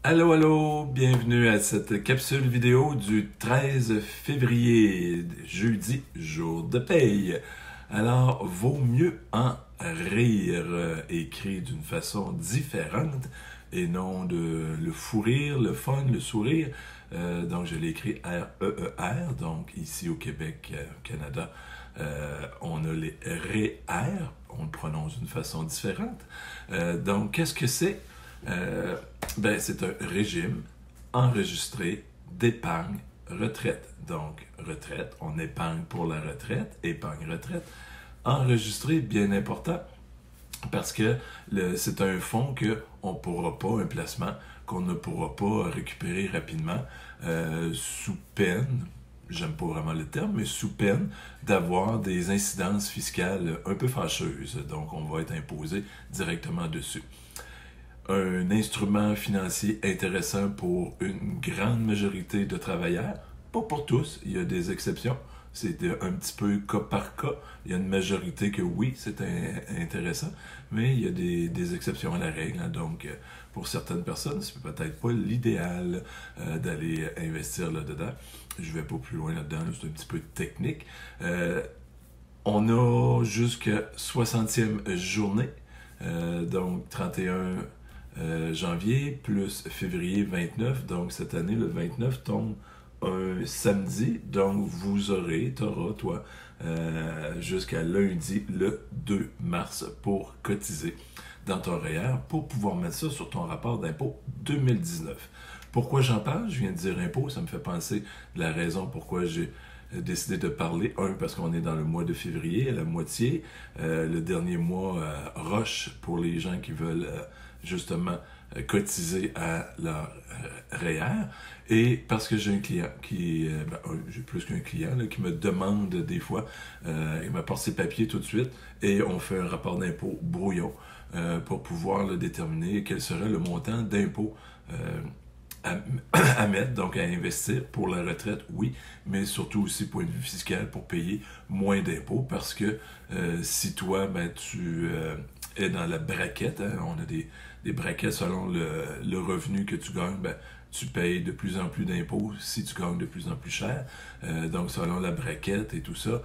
Allô, allô, bienvenue à cette capsule vidéo du 13 février, jeudi, jour de paye. Alors, vaut mieux en rire, écrit d'une façon différente et non de le fou rire, le fun, le sourire. Donc, je l'ai écrit R-E-E-R, donc ici au Québec, au Canada, on a les REER, on le prononce d'une façon différente. Donc, qu'est-ce que c'est? C'est un régime enregistré d'épargne retraite. Donc, retraite, on épargne pour la retraite, épargne retraite. Enregistré, bien important, parce que c'est un fonds qu'on ne pourra pas, un placement qu'on ne pourra pas récupérer rapidement sous peine, j'aime pas vraiment le terme, mais sous peine d'avoir des incidences fiscales un peu fâcheuses. Donc, on va être imposé directement dessus. Un instrument financier intéressant pour une grande majorité de travailleurs, pas pour tous, il y a des exceptions. C'est un petit peu cas par cas. Il y a une majorité que oui, c'est intéressant, mais il y a des exceptions à la règle. Hein. Donc, pour certaines personnes, c'est peut-être pas l'idéal d'aller investir là-dedans. Je vais pas plus loin là-dedans, c'est un petit peu technique. On a jusqu'à 60e journée, donc 31 janvier plus février 29, donc cette année le 29 tombe un samedi, donc t'auras toi, jusqu'à lundi le 2 mars pour cotiser dans ton REER pour pouvoir mettre ça sur ton rapport d'impôt 2019. Pourquoi j'en parle? Je viens de dire impôt, ça me fait penser de la raison pourquoi j'ai décidé de parler. Parce qu'on est dans le mois de février, la moitié, le dernier mois rush pour les gens qui veulent justement cotiser à leur REER. Et parce que j'ai un client j'ai plus qu'un client là, qui me demande des fois, il m'apporte ses papiers tout de suite et on fait un rapport d'impôt brouillon pour pouvoir déterminer quel serait le montant d'impôt à mettre, donc à investir pour la retraite, oui, mais surtout aussi point de vue fiscal pour payer moins d'impôts parce que si toi, tu es dans la braquette, hein, on a des braquettes selon le revenu que tu gagnes, tu payes de plus en plus d'impôts si tu gagnes de plus en plus cher. Donc, selon la braquette et tout ça,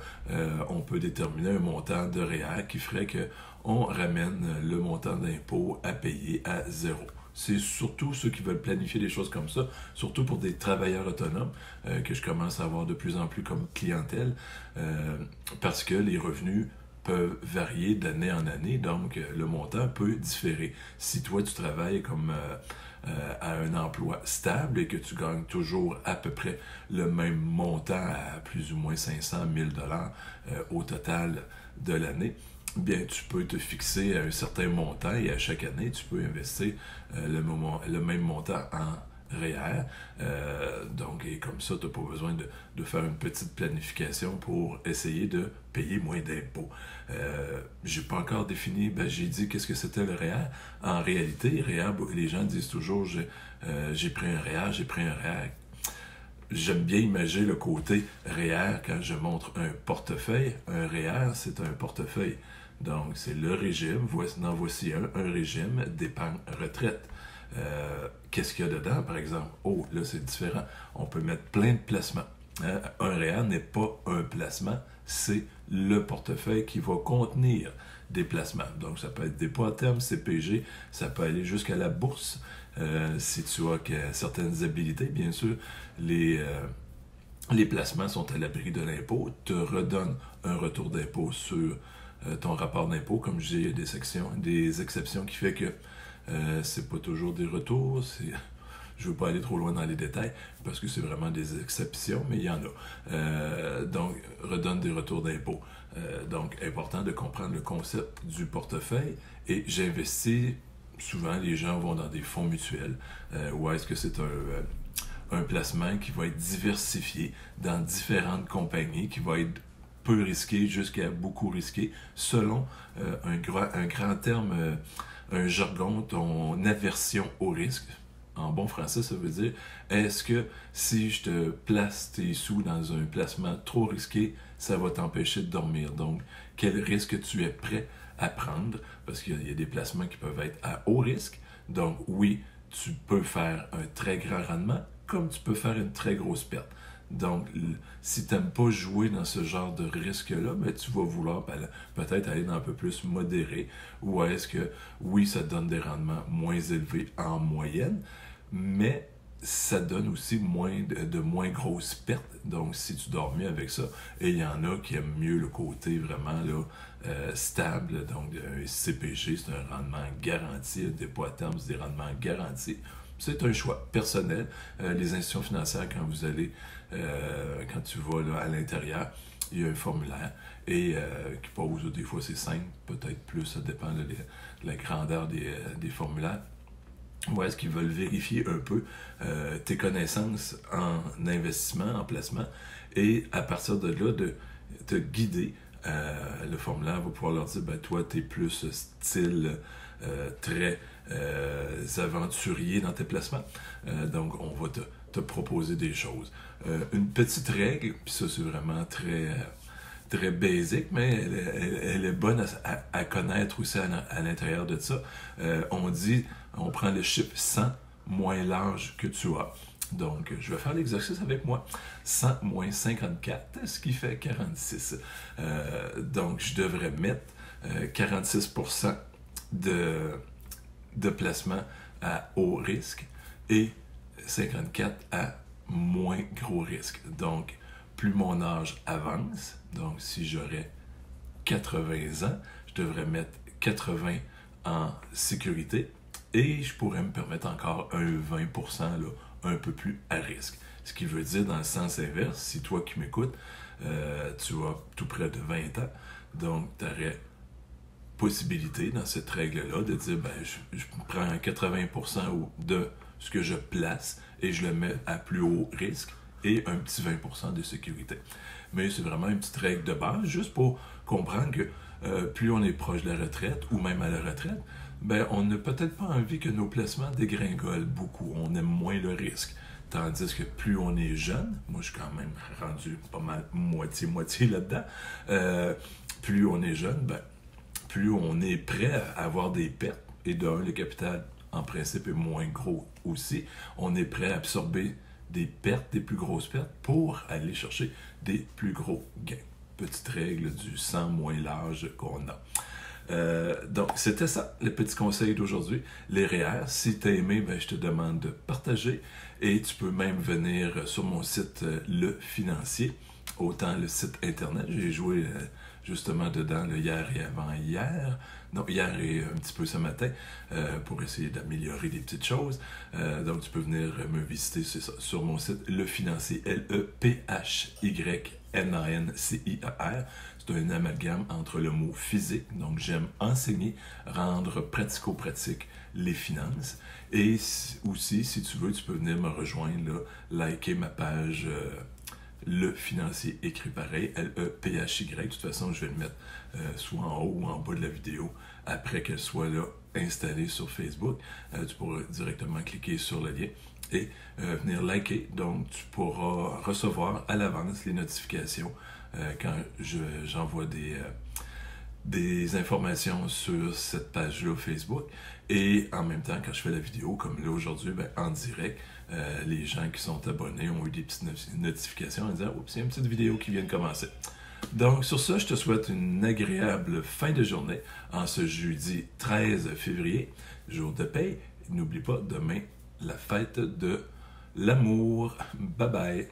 on peut déterminer un montant de REER qui ferait qu'on ramène le montant d'impôt à payer à zéro. C'est surtout ceux qui veulent planifier des choses comme ça, surtout pour des travailleurs autonomes que je commence à avoir de plus en plus comme clientèle, parce que les revenus peuvent varier d'année en année, donc le montant peut différer. Si toi, tu travailles comme à un emploi stable et que tu gagnes toujours à peu près le même montant à plus ou moins 500 000 au total de l'année, bien, tu peux te fixer à un certain montant et à chaque année, tu peux investir le même montant en REER. Donc, et comme ça, tu n'as pas besoin de faire une petite planification pour essayer de payer moins d'impôts. J'ai pas encore défini, j'ai dit qu'est-ce que c'était le REER. En réalité, REER, les gens disent toujours j'ai pris un REER, j'ai pris un REER. J'aime bien imaginer le côté REER quand je montre un portefeuille. Un REER, c'est un portefeuille. Donc, c'est le régime, voici un régime d'épargne retraite. Qu'est-ce qu'il y a dedans, par exemple? Oh, là, c'est différent. On peut mettre plein de placements. Hein? Un REER n'est pas un placement, c'est le portefeuille qui va contenir des placements. Donc, ça peut être dépôt à terme, CPG, ça peut aller jusqu'à la bourse. Si tu as certaines habilités, bien sûr, les placements sont à l'abri de l'impôt, te redonnent un retour d'impôt sur ton rapport d'impôt. Comme je dis, il y a des exceptions qui fait que c'est pas toujours des retours. Je ne veux pas aller trop loin dans les détails parce que c'est vraiment des exceptions, mais il y en a. Donc, redonne des retours d'impôt. Donc, important de comprendre le concept du portefeuille. Et j'investis, souvent les gens vont dans des fonds mutuels, ou est-ce que c'est un placement qui va être diversifié dans différentes compagnies, qui va être peu risqué jusqu'à beaucoup risqué, selon un grand terme, un jargon, ton aversion au risque. En bon français, ça veut dire, est-ce que si je te place tes sous dans un placement trop risqué, ça va t'empêcher de dormir? Donc, quel risque tu es prêt à prendre? Parce qu'il y a des placements qui peuvent être à haut risque. Donc, oui, tu peux faire un très grand rendement, comme tu peux faire une très grosse perte. Donc, si tu n'aimes pas jouer dans ce genre de risque-là, ben, tu vas vouloir peut-être aller dans un peu plus modéré, ou est-ce que, oui, ça te donne des rendements moins élevés en moyenne, mais ça donne aussi de moins grosses pertes. Donc, si tu dors mieux avec ça, et il y en a qui aiment mieux le côté vraiment là, stable, donc un CPG, c'est un rendement garanti, un dépôt à terme, c'est des rendements garantis. C'est un choix personnel. Les institutions financières, quand tu vas là, à l'intérieur, il y a un formulaire et qui pose, des fois c'est 5, peut-être plus, ça dépend de la grandeur des formulaires. Ou est-ce qu'ils veulent vérifier un peu tes connaissances en investissement, en placement, et à partir de là, de te guider. Le formulaire va pouvoir leur dire, ben toi, tu es plus style très aventurier dans tes placements. Donc, on va te proposer des choses. Une petite règle, puis ça, c'est vraiment très basique, mais elle est bonne à connaître aussi à l'intérieur de ça. On prend le chiffre 100 moins l'âge que tu as. Donc, je vais faire l'exercice avec moi. 100 moins 54, ce qui fait 46. Donc, je devrais mettre 46% de placement à haut risque et 54 à moins gros risque. Donc, plus mon âge avance, donc si j'aurais 80 ans, je devrais mettre 80 en sécurité et je pourrais me permettre encore un 20% là, un peu plus à risque. Ce qui veut dire, dans le sens inverse, si toi qui m'écoutes, tu as tout près de 20 ans, donc tu aurais possibilité dans cette règle-là de dire, ben, je prends 80% de ce que je place et je le mets à plus haut risque et un petit 20% de sécurité. Mais c'est vraiment une petite règle de base, juste pour comprendre que plus on est proche de la retraite ou même à la retraite, ben, on n'a peut-être pas envie que nos placements dégringolent beaucoup. On aime moins le risque. Tandis que plus on est jeune, moi je suis quand même rendu pas mal moitié-moitié là-dedans, plus on est jeune, ben, plus on est prêt à avoir des pertes. Et le capital, en principe, est moins gros aussi. On est prêt à absorber des pertes, des plus grosses pertes, pour aller chercher des plus gros gains. Petite règle du 100 moins l'âge qu'on a. Donc, c'était ça, les petits conseils d'aujourd'hui. Les REER, si tu as aimé, ben, je te demande de partager et tu peux même venir sur mon site Le Financier, autant le site internet. J'ai joué justement dedans hier et avant-hier. Non, hier et un petit peu ce matin pour essayer d'améliorer des petites choses. Donc, tu peux venir me visiter sur mon site Le Financier, LEPHYNANCIER. C'est un amalgame entre le mot physique, donc j'aime enseigner, rendre pratico-pratique les finances. Et aussi, si tu veux, tu peux venir me rejoindre, là, liker ma page Le Financier écrit pareil, LEPHY. De toute façon, je vais le mettre soit en haut ou en bas de la vidéo après qu'elle soit là installée sur Facebook. Tu pourras directement cliquer sur le lien et venir liker. Donc, tu pourras recevoir à l'avance les notifications quand j'envoie des informations sur cette page-là Facebook. Et en même temps, quand je fais la vidéo, comme là aujourd'hui, ben, en direct, les gens qui sont abonnés ont eu des petites notifications en disant « Oups, il y a une petite vidéo qui vient de commencer ». Donc, sur ça, je te souhaite une agréable fin de journée en ce jeudi 13 février, jour de paye. N'oublie pas, demain, la fête de l'amour. Bye bye!